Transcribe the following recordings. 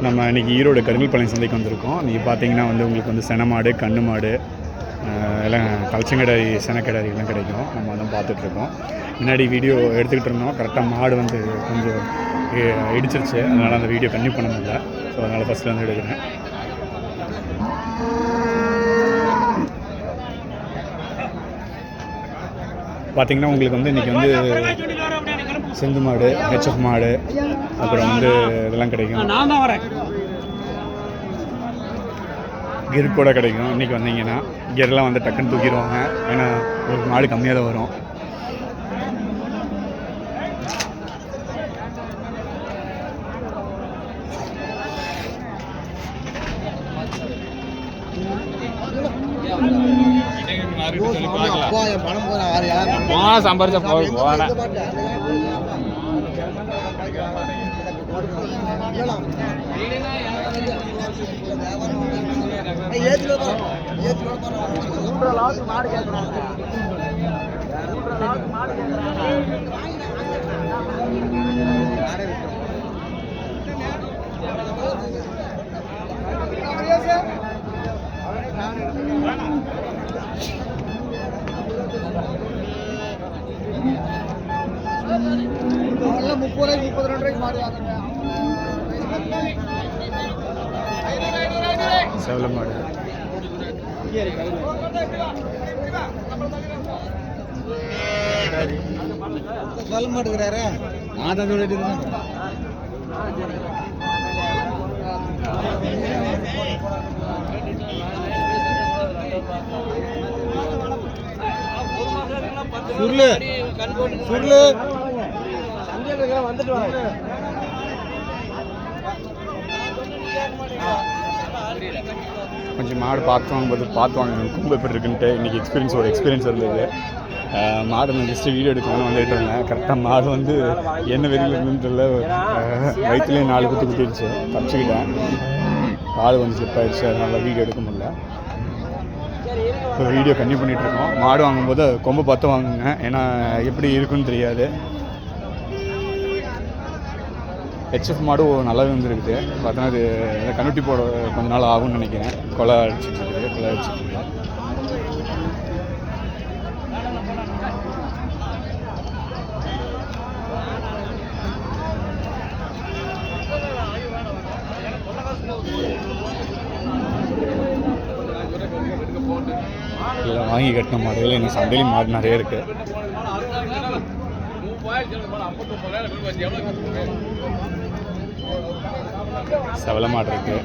நம்ம இன்றைக்கி ஈரோடு கருங்கல்பாளையம் சந்தைக்கு வந்திருக்கோம். நீங்கள் பார்த்தீங்கன்னா வந்து உங்களுக்கு வந்து சென மாடு, கன்று மாடு எல்லாம் கலச்சங்கடாரி, செனக்கடாரி எல்லாம் கிடைக்கும். நம்ம அதான் பார்த்துட்ருக்கோம். முன்னாடி வீடியோ எடுத்துக்கிட்டு இருந்தோம். கரெக்டாக மாடு வந்து கொஞ்சம் இடிச்சிருச்சு, அதனால் அந்த வீடியோ கன்டினியூ பண்ண முடியல. ஸோ அதனால் ஃபஸ்ட்டில் வந்து எடுக்கிறேன். பார்த்திங்கன்னா உங்களுக்கு வந்து இன்றைக்கி வந்து சிந்து மாடு, ஹெச்எஃப் மாடு, அப்புறம் வந்து இதெல்லாம் கிடைக்கும். நான் தான் வரேன். கிர் கூட கிடைக்கும். இன்றைக்கி வந்தீங்கன்னா கிரெலாம் வந்து டக்குன்னு தூக்கிடுவாங்க. ஏன்னா உங்களுக்கு மாடு கம்மியாக தான் வரும். சம்பாரிச்சா போய் போன செவல மாடு சொல்ல மாட்டேங்கிறாரு. நான் சொல்லிட்டு சுருளு சுருளு வந்துட்டு வாங்க. கொஞ்சம் மாடு பார்த்து வாங்க கும்பு எப்படி இருக்குன்ட்டு இன்றைக்கி ஒரு எக்ஸ்பீரியன்ஸ் இருந்தது. மாடு நான் ஜஸ்ட்டு வீடியோ எடுக்கணும்னு வந்துட்டு இருந்தேன். கரெக்டாக மாடு வந்து என்ன வெளியில் இருந்துன்னு தெரியல, வயிற்றுலேயே 4 குத்து குத்திடுச்சு. தப்பிச்சுக்கிட்டேன். காடு கொஞ்சம் ஸ்லிப் ஆகிடுச்சு, அதனால் வீடியோ எடுக்க முடியல. இப்போ வீடியோ கன்டினியூ பண்ணிகிட்ருக்கோம். மாடு வாங்கும்போது கொம்பை பார்த்து வாங்குங்க, ஏன்னா எப்படி இருக்குன்னு தெரியாது. ஹெச்எஃப் மாடு நல்லாவே வந்துருக்குது. பார்த்தோன்னா அது கண்ணுட்டி போட கொஞ்ச நாள் ஆகும்னு நினைக்கிறேன். கொலை அடிச்சிட்ருக்கு. இல்லை வாங்கி கட்டின மாடுகள் எங்கள் சந்தையிலும் மாடு நிறைய இருக்குது. செவல மாடு இருக்கு.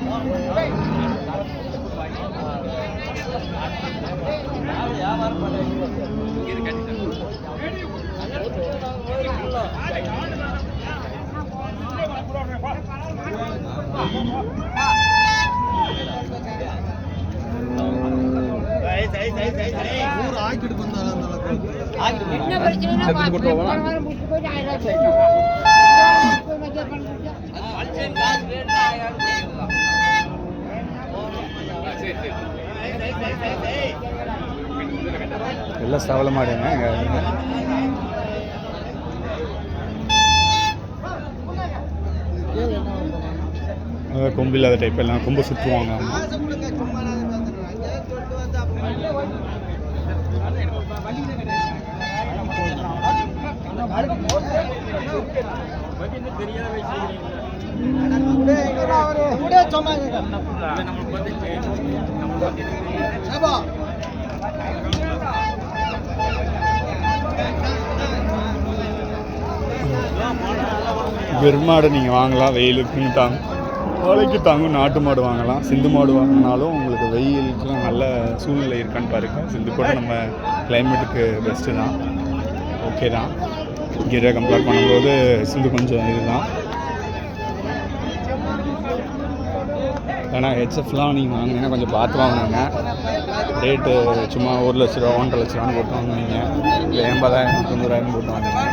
எல்லாம் செவல மாடுங்க. கொம்பு இல்லாத டைப் எல்லாம் கொம்பு சுற்றுவாங்க. பெருமாடு நீங்கள் வாங்கலாம், வெயிலுக்குன்னு தாங்கும், மழைக்கு தாங்கும். நாட்டு மாடு வாங்கலாம். சிந்து மாடு வாங்கினாலும் உங்களுக்கு வெயிலுக்குலாம் நல்ல சூழ்நிலை இருக்கான்னு பாருங்க. சிந்து கூட நம்ம கிளைமேட்டுக்கு பெஸ்ட்டு தான், ஓகே தான். கீரை கம்பேர் பண்ணும்போது சிந்து கொஞ்சம் இதுதான். ஏன்னா ஹெச்எஃப்லாம் நீங்கள் வாங்கினீங்கன்னா கொஞ்சம் பார்த்து வாங்கினாங்க. ரேட்டு சும்மா 1 லட்ச ரூபா 1.5 லட்ச ரூபான்னு போட்டு வாங்குவீங்க. இல்லை 80,000 90,000 போட்டு வாங்குவீங்க.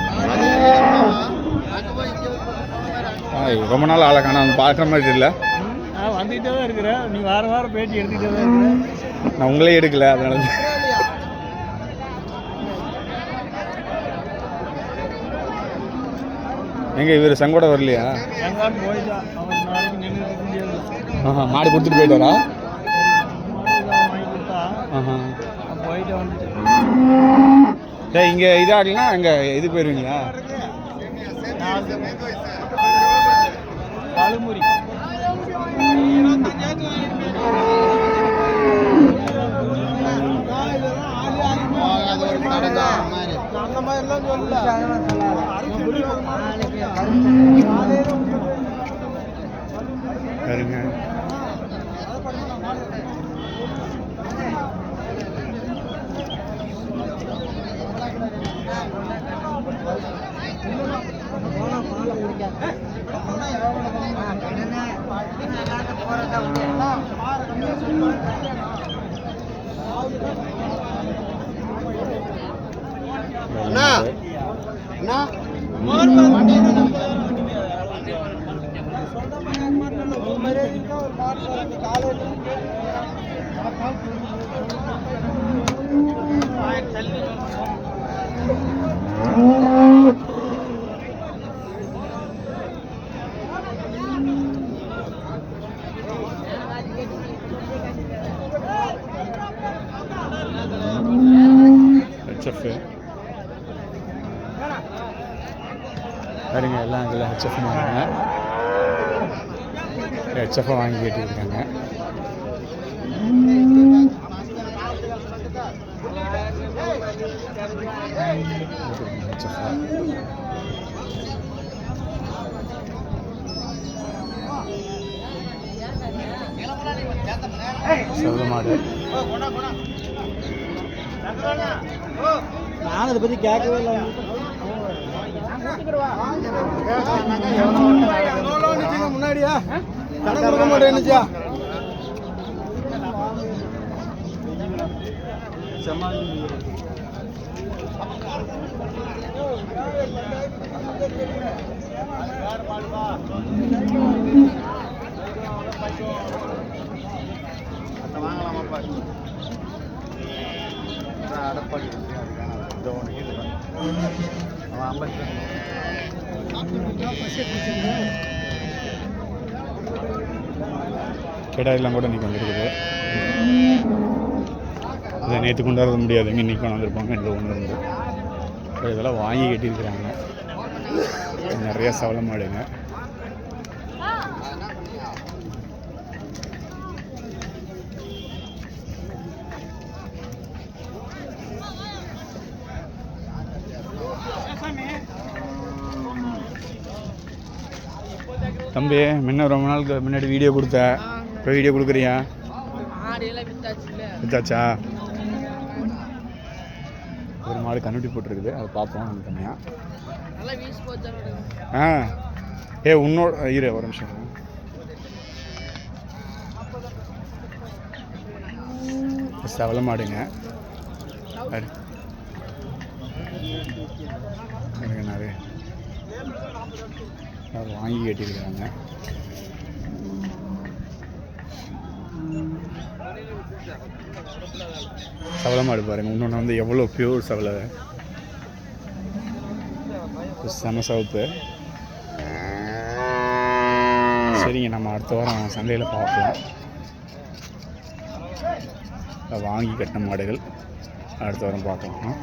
ரொம்ப நாள் ஆளை காணாம பார்க்குற மாதிரி தெரியல. வந்துகிட்டே தான் இருக்கிறேன். நீ வாரம் பேட்டி எடுத்துக்கிட்டே தான் இருக்கிறேன். நான் உங்களே எடுக்கல, அதனால எங்கே இவர் சங்கோட வரலையா? எங்காவது போயிட்டா அவன் நாளைக்கு நின்று முடியாது. மாடு கொடுத்துட்டு போயிட்டாரா? வாங்கி கொடுத்தா போயிட்டு வந்துட்டு டேய் இங்கே இதாகலாம் அங்கே இது போயிருவீங்களா? பழுமுறி அந்த மாதிரிலாம் சொல்லல. பாருங்க பாருங்க எல்லாம் இதில் ஹெச்எஃப் வாங்க. ஹெச்எஃப் வாங்கி கேட்டிருக்காங்க. செவல மாடு. நான் அதை பற்றி கேட்கவே இல்லை. முன்னாடியா கடன் கொடுக்க மாட்டேன்னுச்சா? வாங்கலாமாப்பா? அடப்பாடி கிடாயெல்லாம் கூட இன்றைக்கி வந்துருக்குது. இதை நேற்று கொண்டாட முடியாதுங்க, இன்றைக்கி கொண்டு வந்திருப்பாங்க. இந்த ஒன்று இருந்து இதெல்லாம் வாங்கி கட்டியிருக்கிறாங்க. நிறையா சவள மாடுங்க. தம்பி முன்ன ரொம்ப நாளுக்கு முன்னாடி வீடியோ கொடுத்த, இப்போ வீடியோ கொடுக்குறியா? வித்தாச்சா? ஒரு மாடு கண்ணுட்டி போட்டிருக்குது, அதை பார்ப்போம் நம்ம தனியாக. உன்னோட இரு ஒரு நிமிஷம். செவல மாடுங்க. நிறைய வாங்கி கட்டியிருக்கிறாங்க. சவள மாடு பாருங்க. இன்னொன்று வந்து எவ்வளோ பியூர் சவளை, செம சவுப்பு. சரிங்க, நம்ம அடுத்த வாரம் சந்தையில் பார்க்கலாம். வாங்கி கட்டின மாடுகள் அடுத்த வாரம் பார்க்கலாம்.